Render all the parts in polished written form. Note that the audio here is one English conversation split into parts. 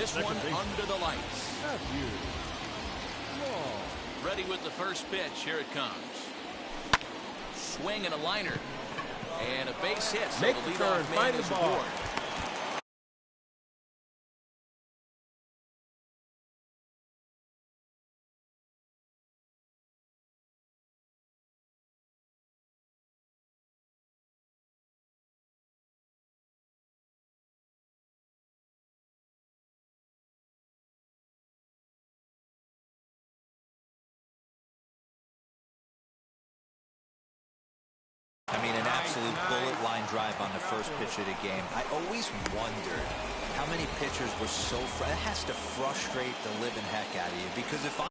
This one under the lights. Ready with the first pitch. Here it comes. Swing and a liner. And a base hit. So the leadoff man is aboard. I mean, an absolute bullet line drive on the first pitch of the game. I always wondered how many pitchers were so it has to frustrate the living heck out of you, because if I'm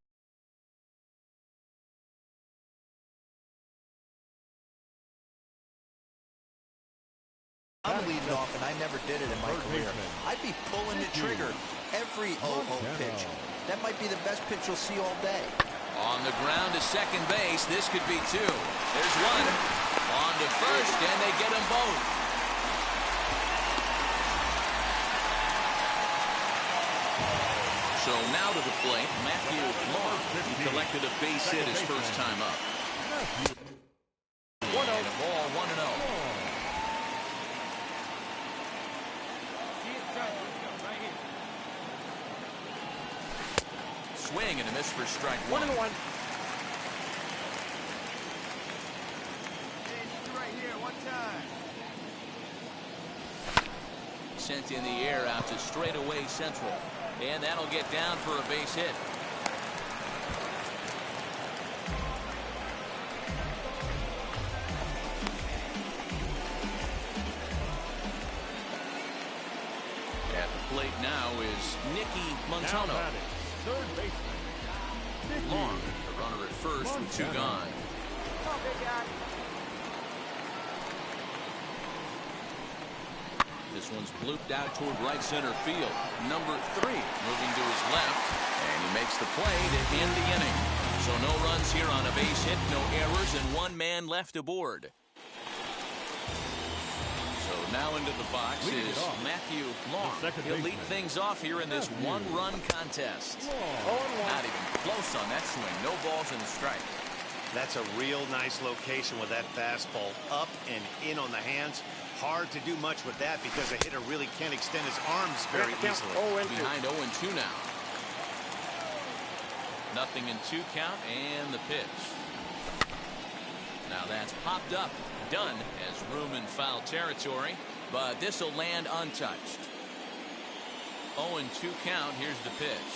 leading off, and I never did it in my career, I'd be pulling the trigger every 0-0 pitch. That might be the best pitch you'll see all day. On the ground to second base. This could be two. There's one. On to first, and they get them both. So now to the plate, Matthew Long. He collected a base hit his first time up. 1-0. And a ball, 1-0. Swing and a miss for strike one. 1-1. Sent in the air out to straightaway central. And that'll get down for a base hit. At the plate now is Nicky Montano. Third baseman. Long, the runner at first with two gone. Come on, big guy. This one's blooped out toward right center field. Number 3 moving to his left, and he makes the play to end the inning. So no runs here on a base hit, no errors, and one man left aboard. So now into the box is Matthew Long. He'll lead things off here in this one-run contest. Not even close on that swing. No balls in the strike. That's a real nice location with that fastball up and in on the hands. Hard to do much with that because a hitter really can't extend his arms very easily. Behind 0-2 now. Nothing in 2 count, and the pitch. Now that's popped up. Done as room in foul territory, but this will land untouched. 0-2 count. Here's the pitch.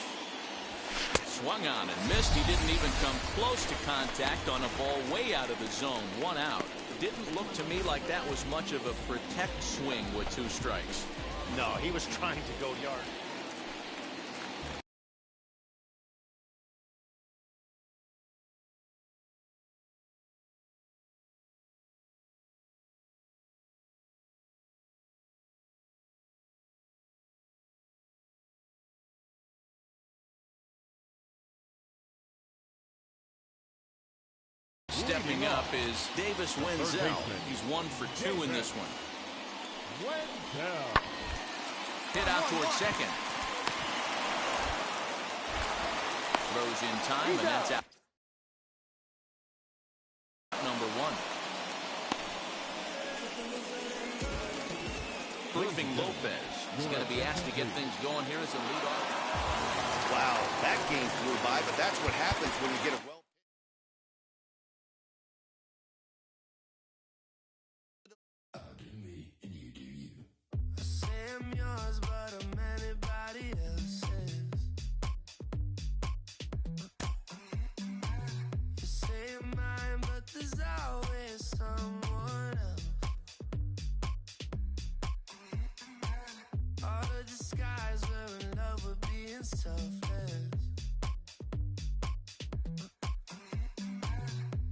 Swung on and missed. He didn't even come close to contact on a ball way out of the zone. 1 out. Didn't look to me like that was much of a protect swing with 2 strikes. No, he was trying to go yard. Stepping up is Davis Wenzel. He's 1 for 2 in this one. Hit out towards second. Throws in time, and that's out. Number 1. Irving Lopez is going to be asked to get things going here as a leadoff. Wow, that game flew by, but that's what happens when you get a well.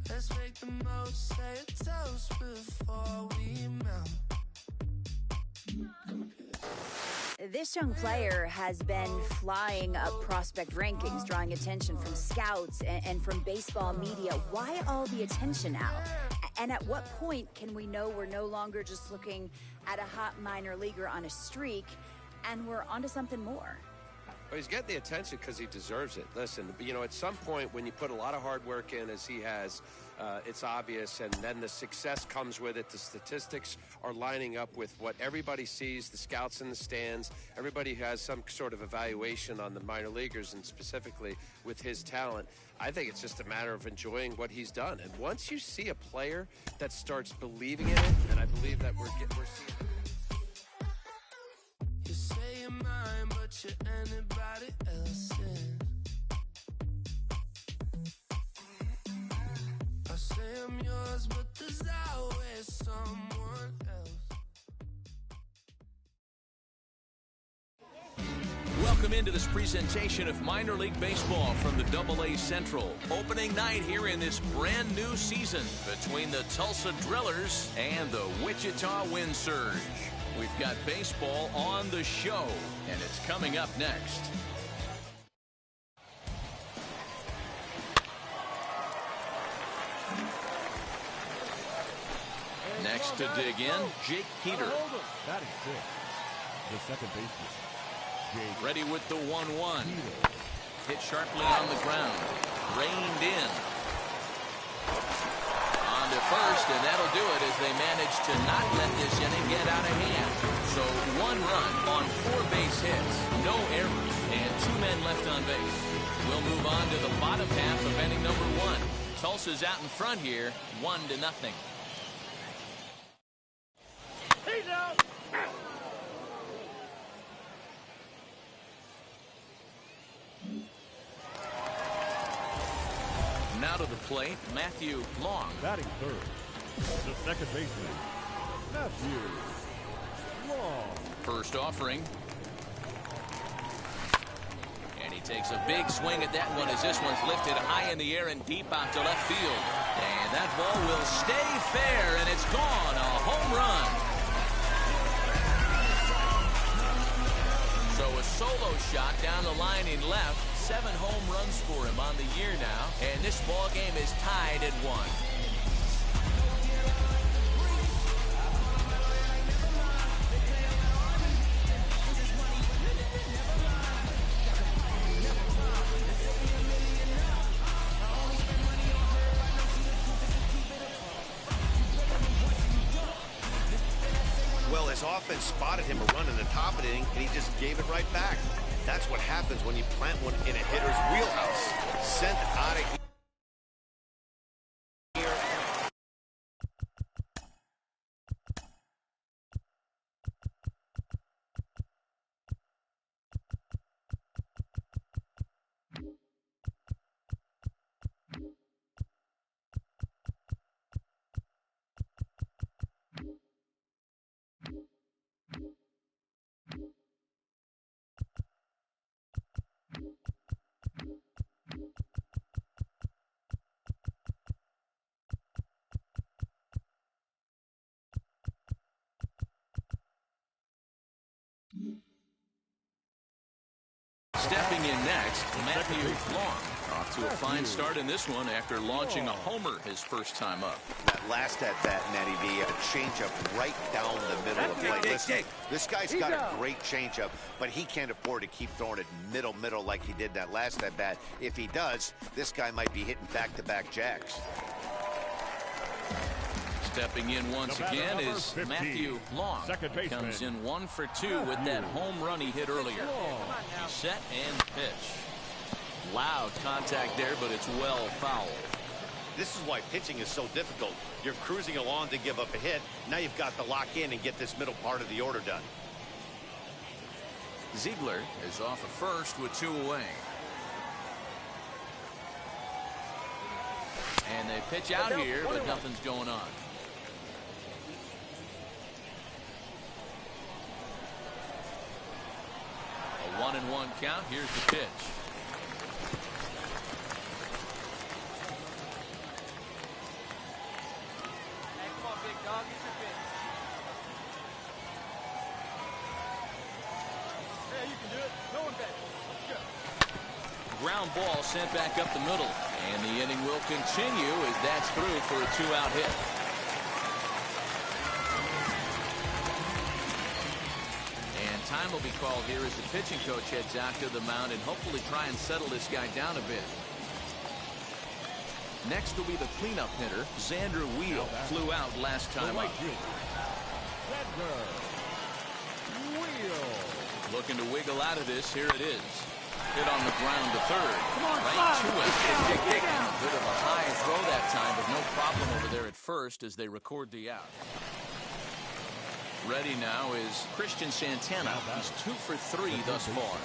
Let's make the most, say a toast before we melt. This young player has been flying up prospect rankings, drawing attention from scouts and from baseball media. Why all the attention now? And at what point can we know we're no longer just looking at a hot minor leaguer on a streak and we're onto something more? Well, he's getting the attention because he deserves it. Listen, you know, at some point when you put a lot of hard work in, as he has, it's obvious, and then the success comes with it. The statistics are lining up with what everybody sees, the scouts in the stands. Everybody has some sort of evaluation on the minor leaguers, and specifically with his talent. I think it's just a matter of enjoying what he's done. And once you see a player that starts believing in it, and I believe that we're seeing it. You say you're mine, but you're anybody else's. I say I'm yours, but there's always someone else. Welcome into this presentation of minor league baseball from the AA Central. Opening night here in this brand new season between the Tulsa Drillers and the Wichita Wind Surge. We've got baseball on the show, and it's coming up next. Next to dig in, Jake Peter. Batting six, the second baseman, Jake. Ready with the 1-1. Hit sharply on the ground. Reined in. On to first, and that'll do it as they manage to not let this inning get out of hand. So 1 run on 4 base hits, no errors, and 2 men left on base. We'll move on to the bottom half of inning number 1. Tulsa's out in front here, 1-0. He's out. Now to the plate, Matthew Long. Batting third, the second baseman, Matthew Long. First offering. And he takes a big swing at that one as this one's lifted high in the air and deep out to left field. And that ball will stay fair, and it's gone. A home run. So a solo shot down the line in left. 7 home runs for him on the year now, and this ball game is tied at 1. Well, his offense spotted him a run in the top of the inning, and he just gave it right back. That's what happens when you plant one in a hitter's wheelhouse. Sent out of here. Stepping in next, Matthew Long. Off to a fine start in this one after launching a homer his first time up. That last at bat, Natty V, a changeup right down the middle of the plate. Listen, this guy's got a great changeup, but he can't afford to keep throwing it middle like he did that last at bat. If he does, this guy might be hitting back-to-back jacks. Stepping in once again is 15, Matthew Long. He comes in 1 for 2 with that home run he hit earlier. Set and pitch. Loud contact there, but it's well fouled. This is why pitching is so difficult. You're cruising along to give up a hit. Now you've got to lock in and get this middle part of the order done. Ziegler is off at first with 2 away. And they pitch out here, but nothing's going on. A 1-1 count. Here's the pitch. Hey, come on, big dog. Get your pitch. Yeah, you can do it. No one bet. Let's go. Ground ball sent back up the middle. And the inning will continue as that's through for a 2-out hit. time will be called here as the pitching coach heads out to the mound and hopefully try and settle this guy down a bit. Next will be the cleanup hitter, Xander Wheel. Flew out last time up. Xander Wheel. Looking to wiggle out of this. Here it is. Hit on the ground to third. Right to it. A bit of a high throw that time, but no problem over there at first as they record the out. Ready now is Christian Santana. He's 2 for 3 thus far.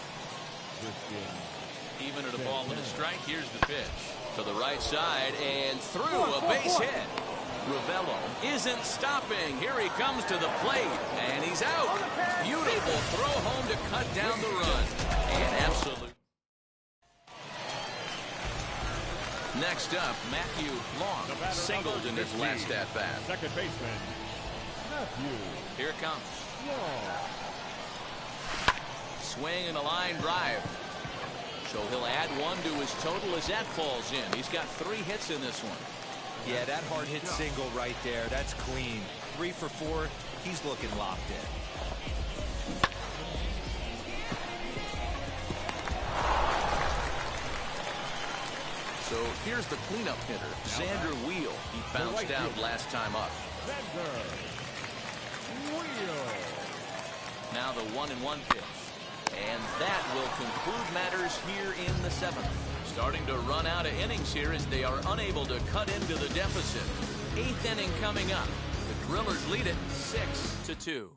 Even at a ball and a strike. Here's the pitch to the right side and through a base hit. Ravello isn't stopping. Here he comes to the plate and he's out. Beautiful throw home to cut down the run. And absolute. Next up, Matthew Long singled in his last at bat. Second baseman Matthew. Here it comes. Long. Swing and a line drive. So he'll add 1 to his total as that falls in. He's got 3 hits in this one. Yeah, that hard hit single right there. That's clean. 3 for 4. He's looking locked in. So here's the cleanup hitter, Xander Wheel. He bounced out last time up. Xander Wheel. Now the 1-1 pitch. And that will conclude matters here in the 7th. Starting to run out of innings here as they are unable to cut into the deficit. 8th inning coming up. The Drillers lead it 6-2.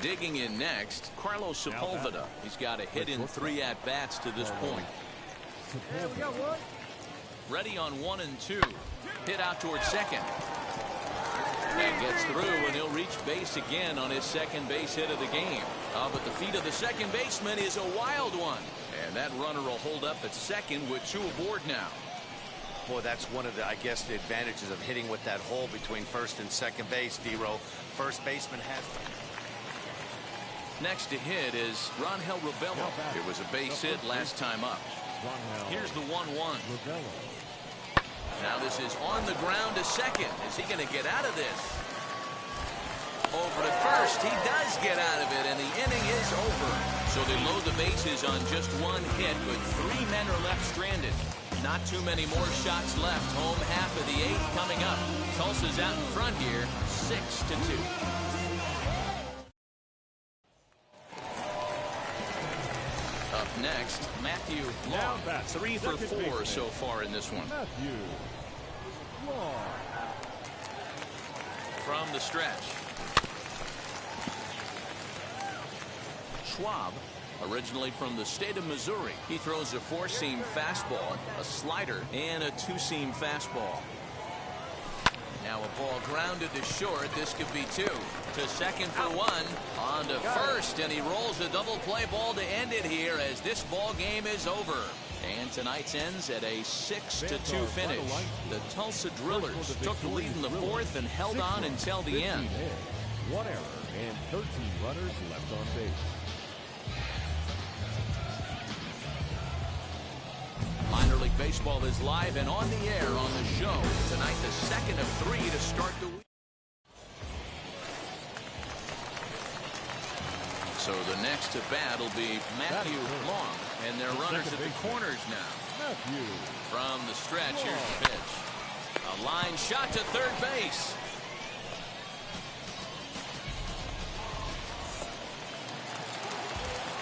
Digging in next, Carlos Sepulveda. He's got a hit in 3 at-bats to this point. Ready on 1 and 2. Hit out towards second. And gets through, and he'll reach base again on his second base hit of the game. But the feet of the second baseman is a wild one. And that runner will hold up at second with 2 aboard now. Boy, that's one of the, I guess, the advantages of hitting with that hole between first and second base, D-Row. First baseman has... Next to hit is Rangel Ravello. It was a base hit last time up. Here's the 1-1. Now this is on the ground to second. Is he going to get out of this? Over to first. He does get out of it, and the inning is over. So they load the bases on just 1 hit, but 3 men are left stranded. Not too many more shots left. Home half of the 8th coming up. Tulsa's out in front here, 6-2. Up next, Matthew Long. 3 for 4 so far in this one. Matthew Long. From the stretch. Schwab, originally from the state of Missouri. He throws a 4-seam fastball, a slider, and a 2-seam fastball. Now a ball grounded to short. This could be 2. To second for 1. On to first, and he rolls the double play ball to end it here as this ball game is over. And tonight's ends at a 6-2 finish. The Tulsa Drillers took the lead in the 4th and held on until the end. 1 error and 13 runners left on base. Minor League Baseball is live and on the air on the show. Tonight, the 2nd of 3 to start the week. So the next to bat will be Matthew Long, and their runners at the corners now. Matthew. From the stretch, here's the pitch. A line shot to third base.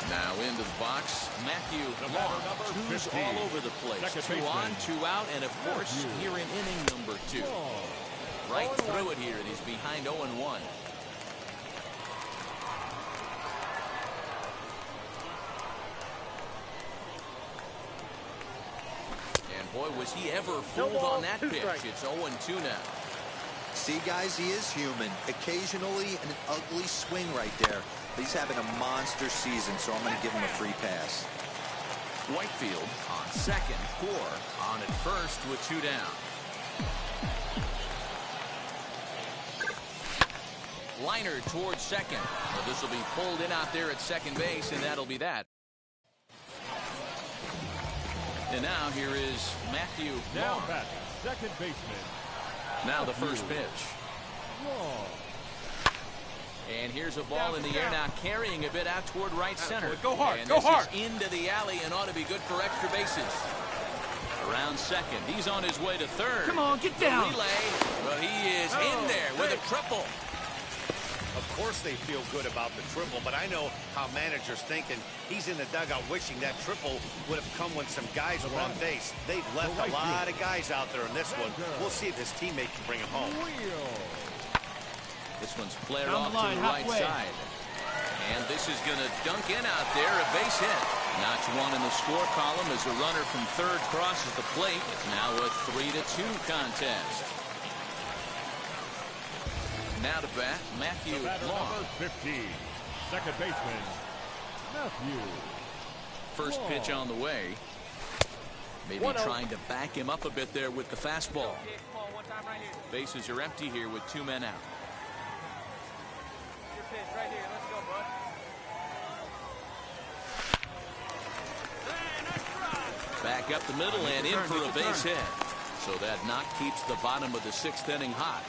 Now into the box, Matthew Long. 2's all over the place. 2 on, 2 out, and of course, here in inning number 2. Right through it here, and he's behind 0-1. And boy, was he ever fooled on that pitch. It's 0-2 now. See, guys, he is human. Occasionally an ugly swing right there. He's having a monster season, so I'm going to give him a free pass. Whitefield on second, Core on at first with 2 down. Liner towards second. Well, this will be pulled in out there at second base, and that'll be that. And now here is Matthew Long. Now back, second baseman. Now the first pitch. Long. And here's a ball in the air now, carrying a bit out toward right center. Go hard, and go this hard. is into the alley and ought to be good for extra bases. Around second, he's on his way to third. Come on, get down. The relay, but he is in there with a triple. Of course they feel good about the triple, but I know how managers think, and he's in the dugout wishing that triple would have come when some guys were on base. They've left a lot of guys out there in this one. We'll see if his teammate can bring him home. This one's flared Down off the line, to the right halfway. side. And this is going to dunk in out there, a base hit. Knocks one in the score column as a runner from third crosses the plate. It's now a 3-2 contest. Now to bat, Matthew Long. Number 15, second baseman, Matthew. First pitch on the way. Maybe trying to back him up a bit there with the fastball. Bases are empty here with 2 men out. Back up the middle and in for a base hit. So that knock keeps the bottom of the 6th inning hot.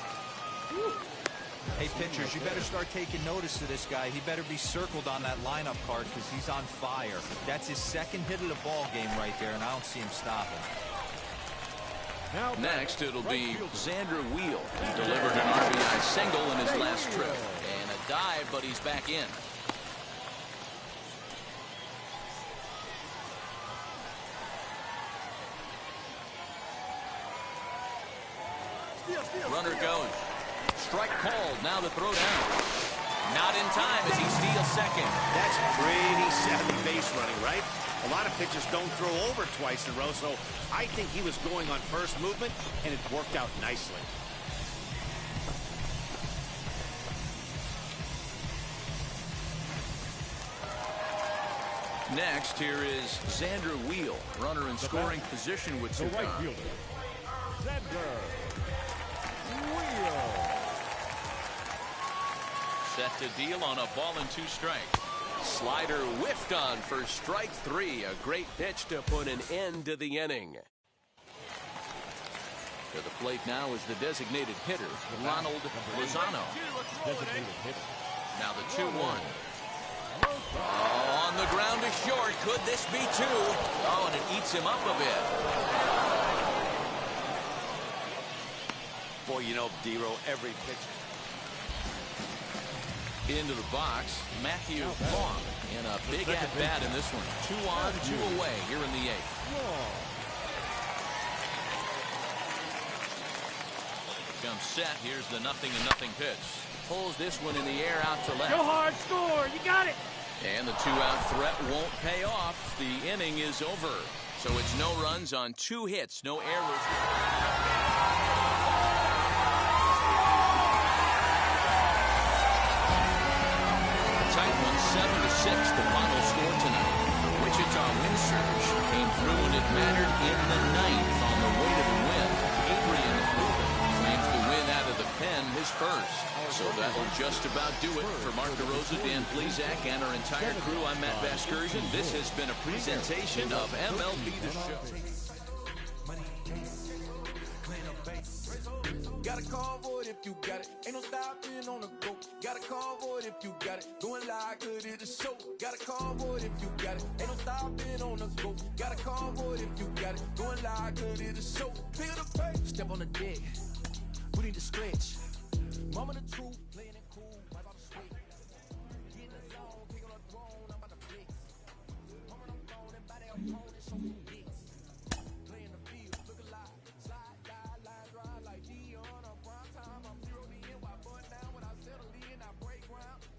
Hey, pitchers, you better start taking notice of this guy. He better be circled on that lineup card because he's on fire. That's his second hit of the ball game right there, and I don't see him stopping. Next, it'll be Xander Wheel. He delivered an RBI single in his last trip. And a dive, but he's back in. Runner goes. Strike called. Now the throw down. Not in time as he steals second. That's pretty savvy base running, right? A lot of pitchers don't throw over twice in a row, so I think he was going on first movement, and it worked out nicely. Next, here is Xander Wheel, runner in scoring position with The right Sukan. fielder, Xander Wheel. Set to deal on a ball and 2 strikes. Slider whiffed on for strike 3. A great pitch to put an end to the inning. To the plate now is the designated hitter, Ronald Lozano. Designated hitter. Now the 2-1. Oh, on the ground to short. Could this be 2? Oh, and it eats him up a bit. Boy, you know, D-Row, every pitch. Into the box, Matthew Long in a big at-bat in this one. 2 on, 2 away here in the 8th. Comes set. Here's the 0-0 pitch. Pulls this one in the air out to left. Go hard, score. You got it. And the 2-out threat won't pay off. The inning is over. So it's no runs on 2 hits, no errors. Tight one, 7-6, the final score tonight. Wichita win surge came through when it mattered in the 9th on the way to the win. Adrian Rubin claims the win out of the pen his first. So that'll just about do it. For Mark DeRosa, Dan Plesac, and our entire crew, I'm Matt Vasgersian. This has been a presentation of MLB The Show. Got a call for it if you got it. Ain't no stopping on the go. Got a call for it if you got it. Going live, good it is show. Got a call for it if you got it. Ain't no stopping on the go. Got a call for it if you got it. Going live, good it is show. Pick up the pace. Step on the deck. We need to stretch. Mama the truth. Playing it cool. Wipe out the sweat. Get in the zone. Pick on the throne. I'm about to flex. Mama I'm phone and body up phone and show some dicks. Playing the field. Look alive. Slide, die, line, drive like Dion.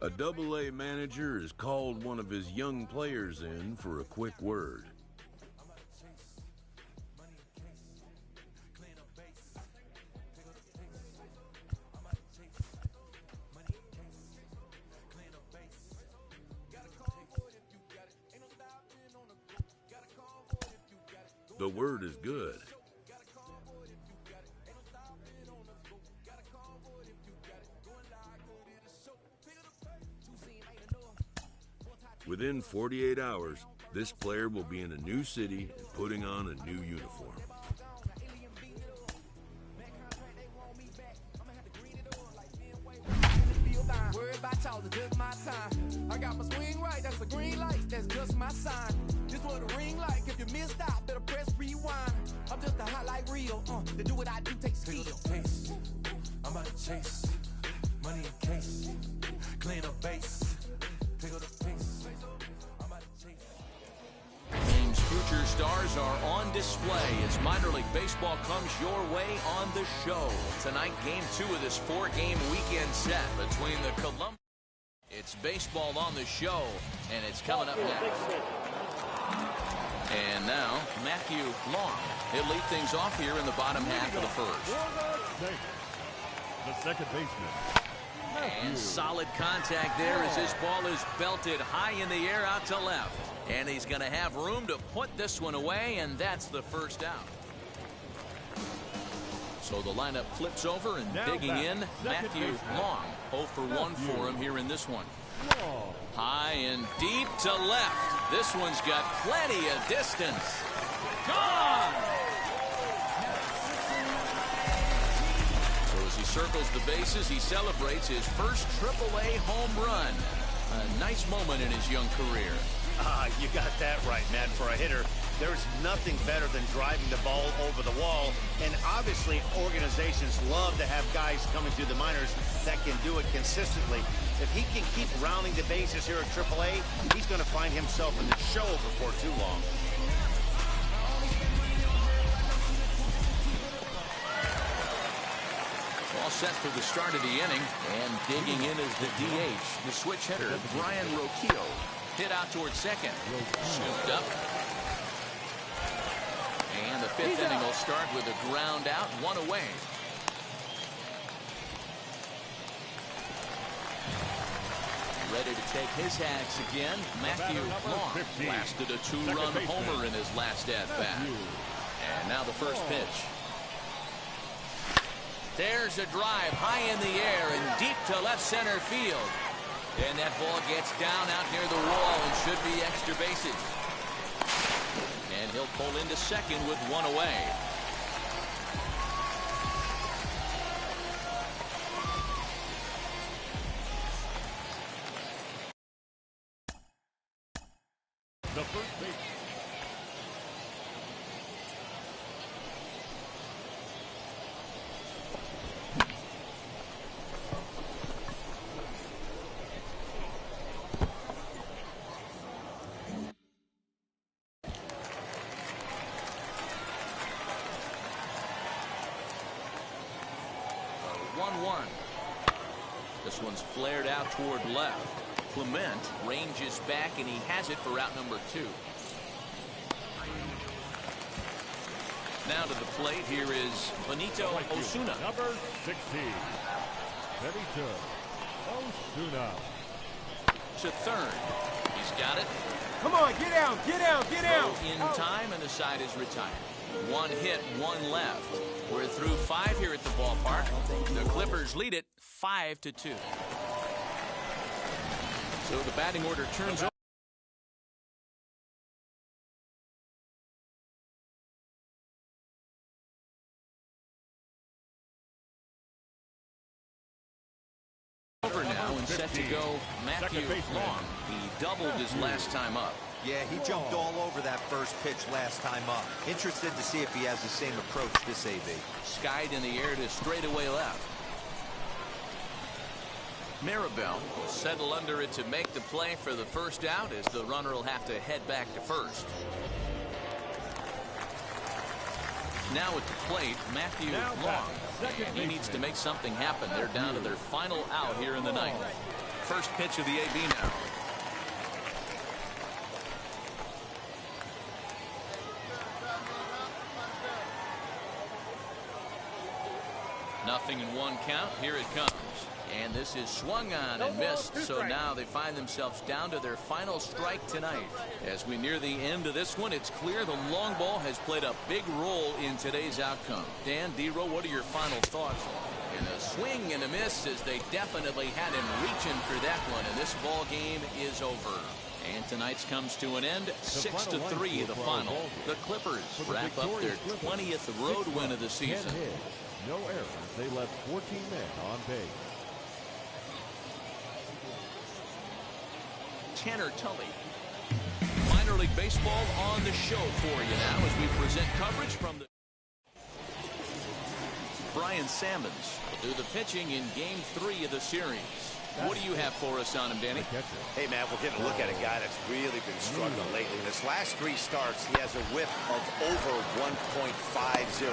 A Double-A manager has called one of his young players in for a quick word. The word is good. Within 48 hours, this player will be in a new city and putting on a new uniform. Worry about Charles, it's just my time. I got my swing right, that's a green light, that's just my sign. This what a ring like, if you missed out, better press rewind. I'm just a highlight reel, to do what I do takes skill. Taste. I'm out to chase, money in case, clean up base, take up the pace. I'm out to chase. Team's future stars are on display as minor league baseball comes your way on the show. Tonight, game 2 of this 4-game weekend set between the Columbus. It's baseball on the show, and it's coming up next. And now, Matthew Long. He'll lead things off here in the bottom half of the first. The second baseman. And solid contact there as this ball is belted high in the air out to left. And he's going to have room to put this one away, and that's the first out. So the lineup flips over, and now digging in, Matthew baseman. Long. 0 for 1 for him here in this one. High and deep to left. This one's got plenty of distance. Gone! So as he circles the bases, he celebrates his first AAA home run. A nice moment in his young career. You got that right, man. For a hitter, there's nothing better than driving the ball over the wall. And obviously, organizations love to have guys coming through the minors that can do it consistently. If he can keep rounding the bases here at AAA, he's going to find himself in the show before too long. All set for the start of the inning, and digging in is the DH, the switch hitter, Brian Rocchio. Hit out towards second. Scooped up. And the 5th inning will start with a ground out, 1 away. Ready to take his hacks again, Matthew Long. Blasted a 2-run homer in his last at-bat. And now the first pitch. There's a drive high in the air and deep to left center field. And that ball gets down out near the wall and should be extra bases. And he'll pull into second with 1 away. The first base. This one's flared out toward left. Clement ranges back, and he has it for out number 2. Now to the plate, here is Benito Osuna. Number 16. Benito Osuna. To third. He's got it. Come on, get out, get out, get out. In time, and the side is retired. 1 hit, 1 left. We're through 5 here at the ballpark. The Clippers lead it 5-2. So the batting order turns over now, and set to go Matthew Long. He doubled his last time up. Yeah, he jumped all over that first pitch last time up. Interested to see if he has the same approach this AB. Skied in the air to straightaway left. Maribel will settle under it to make the play for the first out, as the runner will have to head back to first. Now at the plate, Matthew Long. And he needs to make something happen. They're down to their final out here in the ninth. First pitch of the AB now. Nothing in 1 count. Here it comes. And this is swung on and missed. So now they find themselves down to their final strike tonight. As we near the end of this one, it's clear the long ball has played a big role in today's outcome. Dan, D-Row, what are your final thoughts? And a swing and a miss, as they definitely had him reaching for that one. And this ball game is over. And tonight's comes to an end, 6-3 the final. The Clippers wrap up their 20th road win of the season. No errors. They left 14 men on base. Tanner Tully. Minor League Baseball on the show for you now as we present coverage from the... Brian Sammons will do the pitching in Game 3 of the series. What do you have for us on him, Danny? Hey, man, we're getting a look at a guy that's really been struggling lately. In his last 3 starts, he has a whip of over 1.50.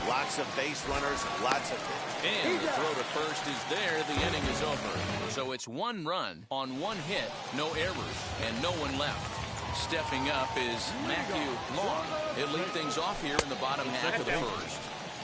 Lots of base runners, lots of... And the throw to first is there. The inning is over. So it's 1 run on 1 hit, no errors, and no one left. Stepping up is Matthew Long. He'll lead things off here in the bottom half of the first.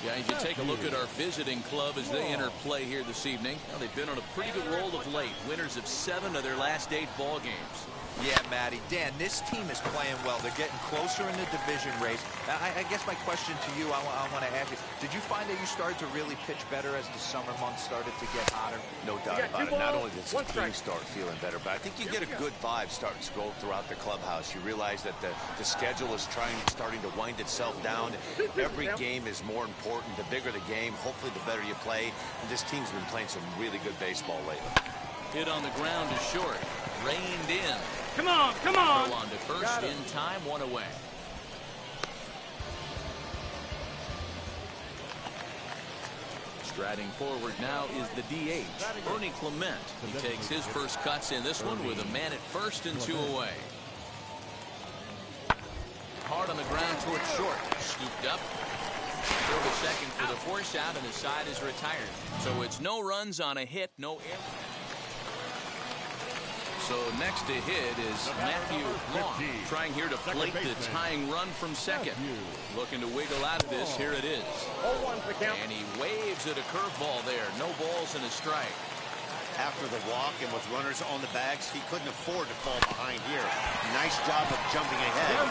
Guys, you take a look at our visiting club as they enter play here this evening. Well, they've been on a pretty good roll of late. Winners of 7 of their last 8 ball games. Yeah, Matty. Dan, this team is playing well. They're getting closer in the division race. I guess my question to you, I want to ask you, did you find that you started to really pitch better as the summer months started to get hotter? No doubt about it. Not only does the team start feeling better, but I think you get a good vibe starting to go throughout the clubhouse. You realize that the schedule is starting to wind itself down. Every game is more important. The bigger the game, hopefully the better you play. And this team's been playing some really good baseball lately. Hit on the ground is short. Reined in. Come on, come on. Throw on to first in time, 1 away. Striding forward now is the DH, Bernie Clement. He takes his first cuts in this one with a man at first and 2 away. Hard on the ground towards short. Scooped up. Throw to second for the force out, and the side is retired. So it's no runs on a hit, no error. So next to hit is Matthew Long, trying here to plate the tying run from second. Looking to wiggle out of this. Here it is. And he waves at a curveball there. No balls and a strike. After the walk and with runners on the bags, he couldn't afford to fall behind here. Nice job of jumping ahead.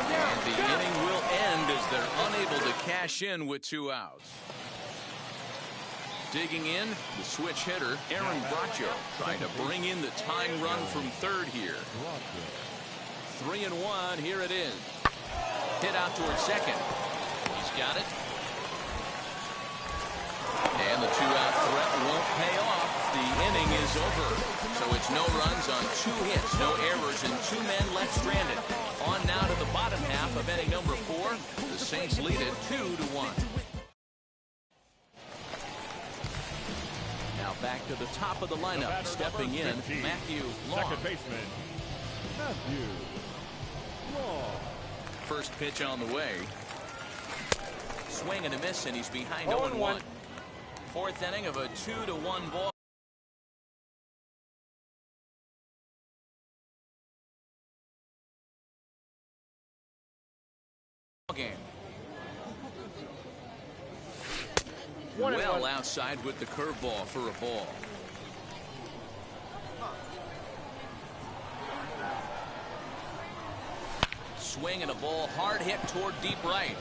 And the inning will end as they're unable to cash in with 2 outs. Digging in, the switch hitter, Aaron Bracho, trying to bring in the tying run from third here. 3-1, here it is. Hit out towards second. He's got it. And the 2-out threat won't pay off. The inning is over. So it's no runs on 2 hits, no errors, and 2 men left stranded. On now to the bottom half of inning number 4. The Saints lead it 2-1. Back to the top of the lineup, stepping in, Matthew Long. Second baseman, Matthew Long. First pitch on the way. Swing and a miss, and he's behind 0-1. 4th inning of a 2-1 ball game. Well outside with the curveball for a ball. Swing and a ball, hard hit toward deep right.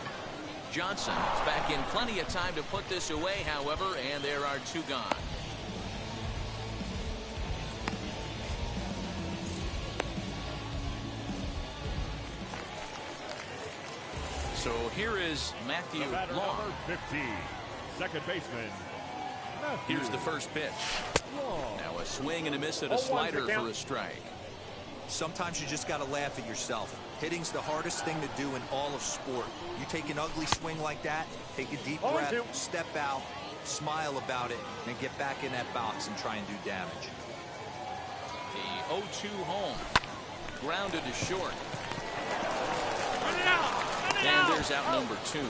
Johnson is back in plenty of time to put this away, however, and there are 2 gone. So here is Matthew Long. 15, second baseman, Matthew. Here's the first pitch. Now a swing and a miss at a slider for a strike. Sometimes you just got to laugh at yourself. Hitting's the hardest thing to do in all of sport. You take an ugly swing like that, take a deep breath, step out, smile about it, and get back in that box and try and do damage. The 0-2 home. Grounded to short. And there's out number 2.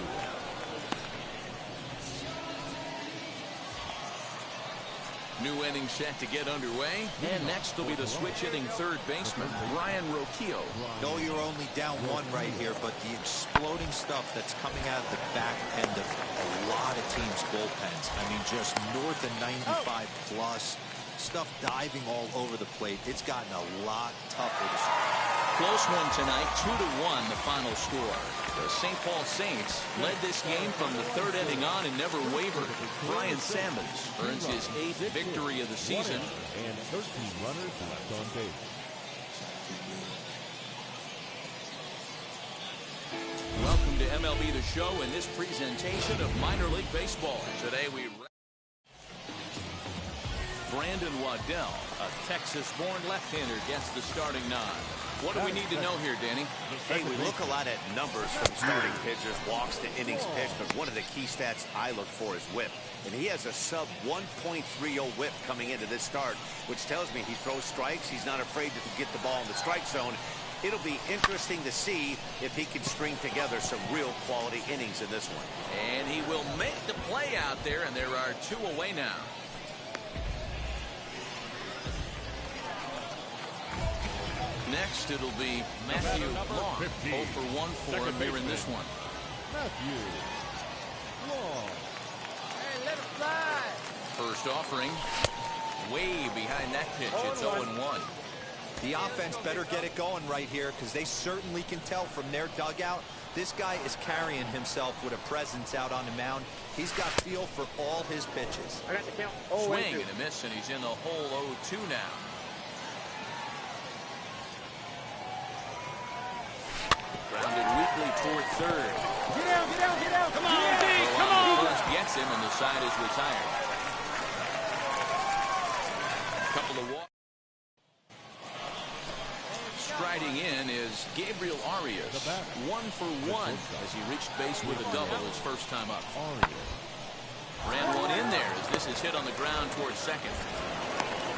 New inning set to get underway. And next will be the switch-hitting third baseman, Brian Rocchio. No, you're only down 1 right here, but the exploding stuff that's coming out of the back end of a lot of teams' bullpens. I mean, just north of 95 plus. Stuff diving all over the plate. It's gotten a lot tougher to score. Close one tonight, 2-1 the final score. The St. Paul Saints led this game from the 3rd inning on and never wavered. Brian Sammons earns his 8th victory of the season. And 13 runners left on base. Welcome to MLB The Show in this presentation of minor league baseball. Today we Brandon Waddell, a Texas-born left-hander, gets the starting nod. What do we need to know here, Danny? Hey, we look a lot at numbers from starting pitchers, walks to innings pitched, but one of the key stats I look for is whip. And he has a sub 1.30 whip coming into this start, which tells me he throws strikes. He's not afraid to get the ball in the strike zone. It'll be interesting to see if he can string together some real quality innings in this one. And he will make the play out there, and there are 2 away now. Next, it'll be Matthew Long. 0 for 1 for him here in this one. Matthew Long. Hey, let him fly. First offering, way behind that pitch. It's 0-1. The offense better get it going right here because they certainly can tell from their dugout. This guy is carrying himself with a presence out on the mound. He's got feel for all his pitches. I got the count. Swing and a miss, and he's in the hole 0-2 now. Grounded weakly toward third. Get out, get out, get out. Come on, D, come on. on. First gets him, and the side is retired. A couple of walks. Striding in is Gabriel Arias. 1 for 1 as he reached base with a double his first time up. Ran one in there as this is hit on the ground towards second.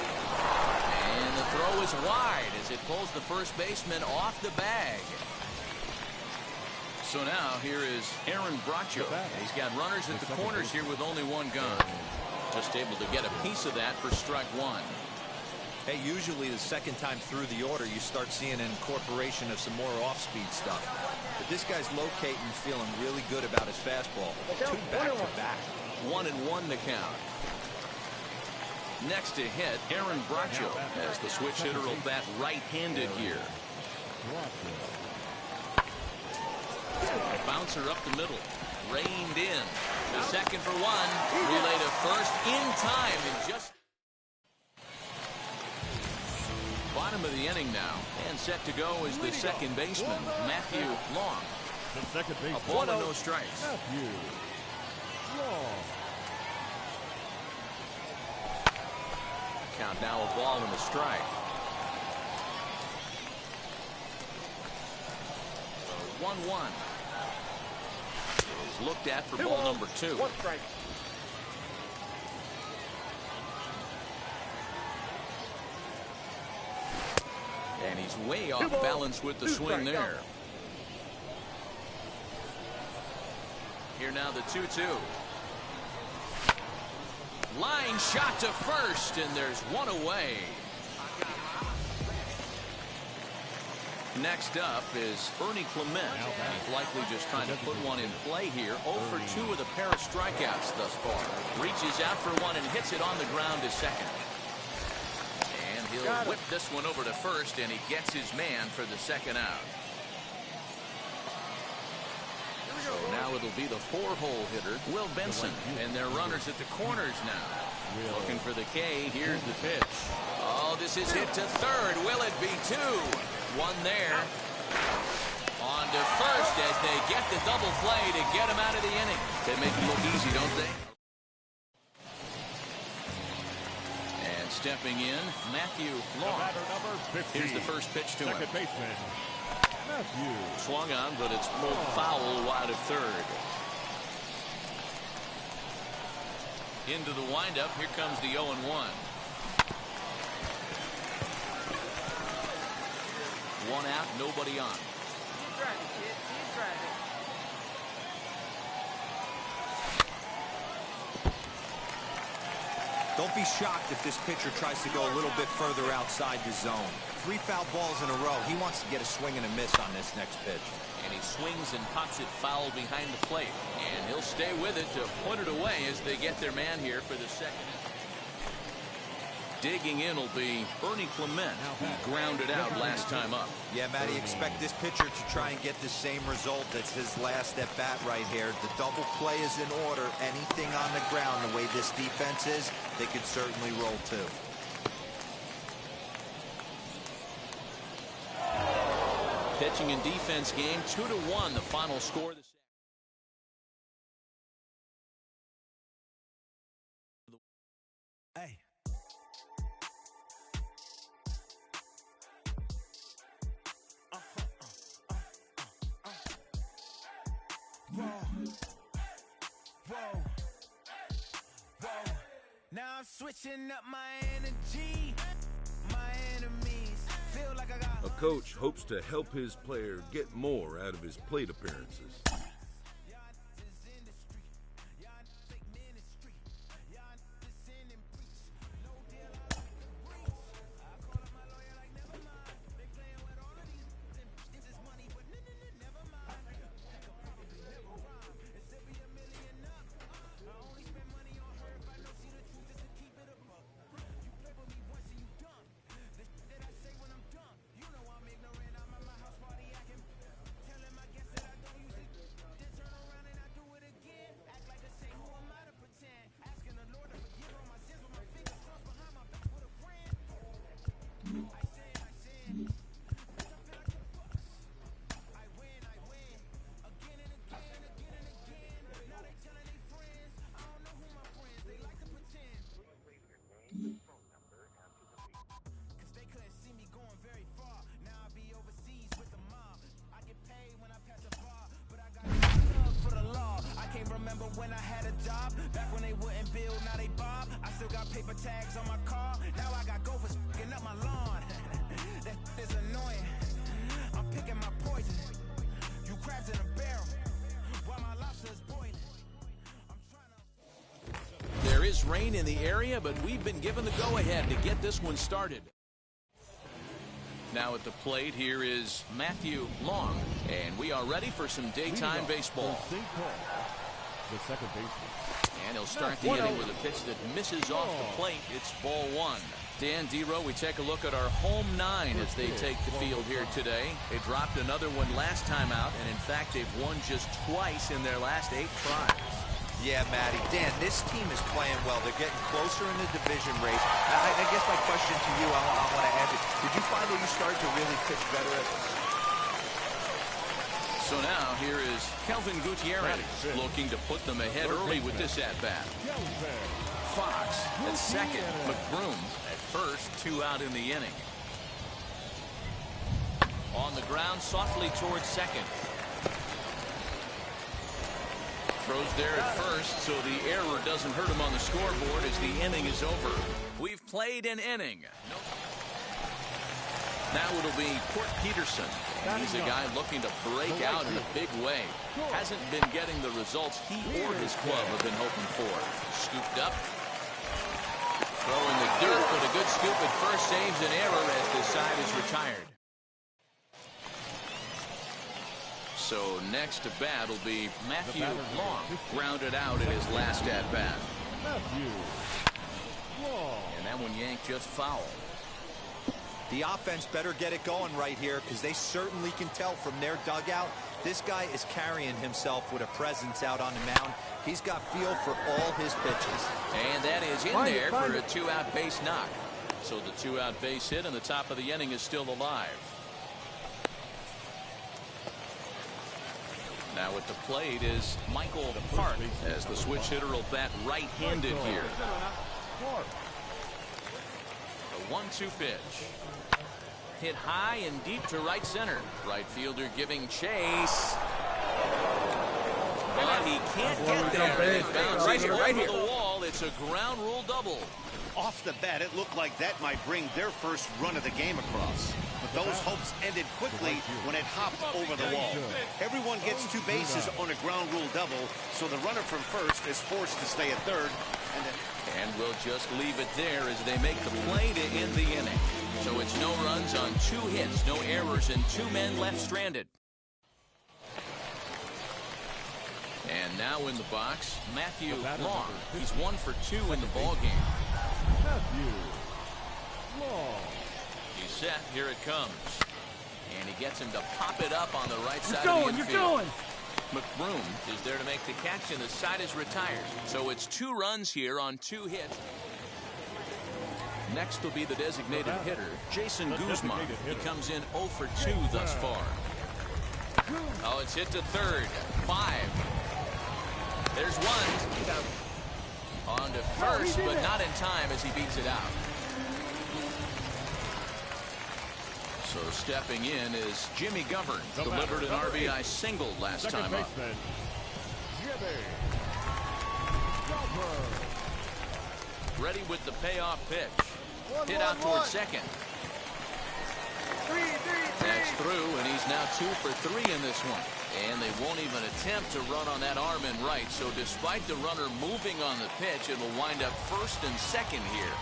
And the throw is wide as it pulls the first baseman off the bag. So now here is Aaron Bracho. He's got runners at the corners here with only 1 gun. Just able to get a piece of that for strike 1. Hey, usually the second time through the order, you start seeing an incorporation of some more off-speed stuff. But this guy's locating, feeling really good about his fastball. 2 back-to-back. 1-1 to count. Next to hit, Aaron Bracho, as the switch hitter will bat right-handed here. A bouncer up the middle, reined in. The second for 1, relay to first in time, and just bottom of the inning now, and set to go is the second baseman, Matthew Long. The second baseman. A ball and no strikes. Matthew Long. Count now a ball and a strike. 1-1. Is looked at for ball number 2. 1 strike. And he's way off balance with the swing there. Here now the 2-2. Line shot to first, and there's 1 away. Next up is Ernie Clement. He's likely just trying to put one in play here. 0 for 2 with a pair of strikeouts thus far. Reaches out for one and hits it on the ground to second. And he'll whip this one over to first, and he gets his man for the second out. So now it'll be the 4-hole hitter, Will Benson, and their runners at the corners now. Looking for the K. Here's the pitch. Oh, this is hit to third. Will it be 2? 1 there. On to first as they get the double play to get him out of the inning. They make it look easy, don't they? And stepping in, Matthew Long. Here's the first pitch to him. Second baseman, Matthew. Swung on, but it's pulled foul wide of third. Into the windup. Here comes the 0-1. 1 out, nobody on. Keep driving, kid. Keep driving. Don't be shocked if this pitcher tries to go a little bit further outside the zone. 3 foul balls in a row. He wants to get a swing and a miss on this next pitch. And he swings and pops it foul behind the plate. And he'll stay with it to put it away as they get their man here for the second. Digging in will be Ernie Clement, who grounded out last time up. Yeah, Matty, expect this pitcher to try and get the same result as his last at bat right here. The double play is in order. Anything on the ground, the way this defense is, they could certainly roll too. Pitching and defense game, 2-1, the final score. Hey, Now I'm switching up my energy. My enemies feel like I got. A coach hopes to help his player get more out of his plate appearances. When I had a job, back when they wouldn't build, now they bob. I still got paper tags on my car. Now I got gophers f***ing up my lawn. That is annoying. I'm picking my poison. You crabs in a barrel, while my lobster's boiling. There is rain in the area, but we've been given the go-ahead to get this one started. Now at the plate, here is Matthew Long, and we are ready for some daytime baseball. The second baseman. And he'll start the inning with a pitch that misses off the plate. It's ball one. Dan Dero, we take a look at our home nine as they take the field here today. They dropped another one last time out, and in fact, they've won just twice in their last 8 tries. Yeah, Matty. Dan, this team is playing well. They're getting closer in the division race. I guess my question to you, I want to ask you, did you find that you started to really pitch better at this? So now here is Kelvin Gutierrez looking to put them ahead early with this at-bat. Fox at second, McBroom at first, 2 out in the inning. On the ground softly towards second. Throws there at first, so the error doesn't hurt him on the scoreboard as the inning is over. We've played an inning. Now it'll be Court Peterson. He's a guy looking to break out in a big way. Hasn't been getting the results he or his club have been hoping for. Scooped up. Throwing the dirt, but a good scoop at first saves an error as the side is retired. So next to bat will be Matthew Long, grounded out in his last at-bat. And that one yanked just foul. The offense better get it going right here because they certainly can tell from their dugout this guy is carrying himself with a presence out on the mound. He's got feel for all his pitches. And that is in there for a 2-out base knock. So the 2-out base hit and the top of the inning is still alive. Now at the plate is Michael Hart as the switch hitter will bat right-handed here. A 1-2 pitch. Hit high and deep to right center. Right fielder giving chase. But he can't get there. It bounces over the wall. It's a ground rule double. Off the bat, it looked like that might bring their first run of the game across. But those hopes ended quickly when it hopped over the wall. Everyone gets 2 bases on a ground rule double, so the runner from first is forced to stay at third. And we'll just leave it there as they make the play to end the inning. So it's no runs on 2 hits, no errors, and 2 men left stranded. And now in the box, Matthew Long. He's 1 for 2 in the ball game. He's set. Here it comes. And he gets him to pop it up on the right side of the infield. McBroom is there to make the catch, and the side is retired. So it's 2 runs here on 2 hits. Next will be the designated hitter, Jason Guzman. He comes in 0 for 2 thus far. Oh, it's hit to third. 5. There's 1. On to first, but not in time as he beats it out. So stepping in is Jimmy Govern. Delivered an RBI single last time up. Jimmy. Ready with the payoff pitch. Hit out towards second. That's through, and he's now 2 for 3 in this one. And they won't even attempt to run on that arm in right. So despite the runner moving on the pitch, it will wind up first and second here.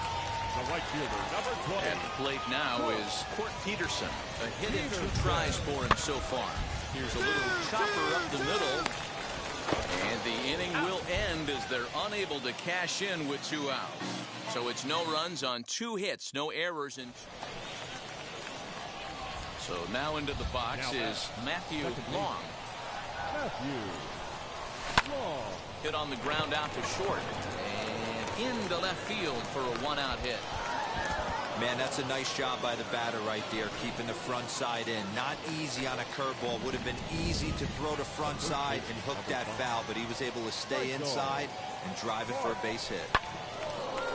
The right fielder, number 20. At the plate now is Court Peterson. A hit in 2 tries for him so far. Here's a little chopper up the middle. And the inning will end as they're unable to cash in with 2 outs. So it's no runs on 2 hits, no errors in. So now into the box is Matthew Long. Hit on the ground out to short. And into left field for a 1-out hit. Man, that's a nice job by the batter right there, keeping the front side in. Not easy on a curveball. Would have been easy to throw the front side and hook that foul, but he was able to stay inside and drive it for a base hit.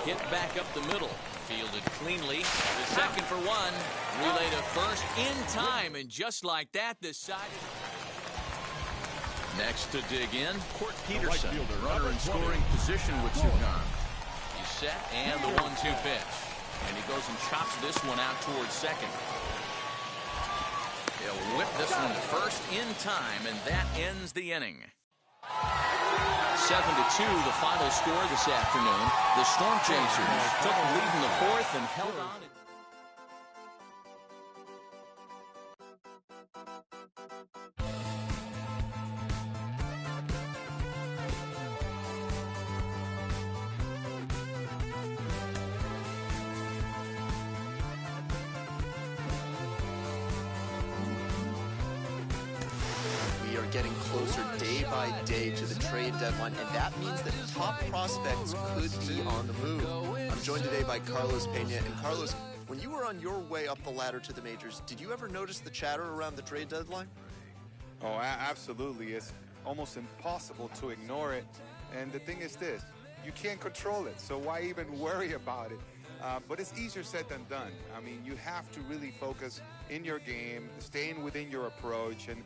Hit back up the middle. Fielded cleanly. The second for 1. Relay to first in time, and just like that, decided. Next to dig in, Court Peterson. Runner in scoring position with 2 gone. He's set, and the 1-2 pitch. And he goes and chops this one out towards second. He'll whip this one to first in time, and that ends the inning. 7-2, the final score this afternoon. The Storm Chasers took the lead in the 4th and held on. Getting closer day by day to the trade deadline, and that means that top prospects could be on the move. I'm joined today by Carlos Pena. And Carlos, when you were on your way up the ladder to the majors, did you ever notice the chatter around the trade deadline? Oh, absolutely. It's almost impossible to ignore it. And the thing is this, you can't control it, so why even worry about it? But it's easier said than done. I mean, you have to really focus in your game, staying within your approach, and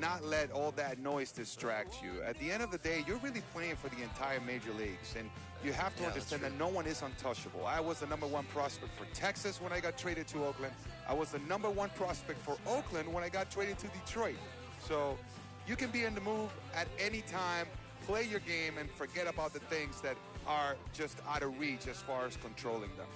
not let all that noise distract you. At the end of the day, you're really playing for the entire major leagues, and you have to understand that no one is untouchable. I was the #1 prospect for Texas when I got traded to Oakland. I was the #1 prospect for Oakland when I got traded to Detroit. So you can be in the move at any time, play your game, and forget about the things that are just out of reach as far as controlling them.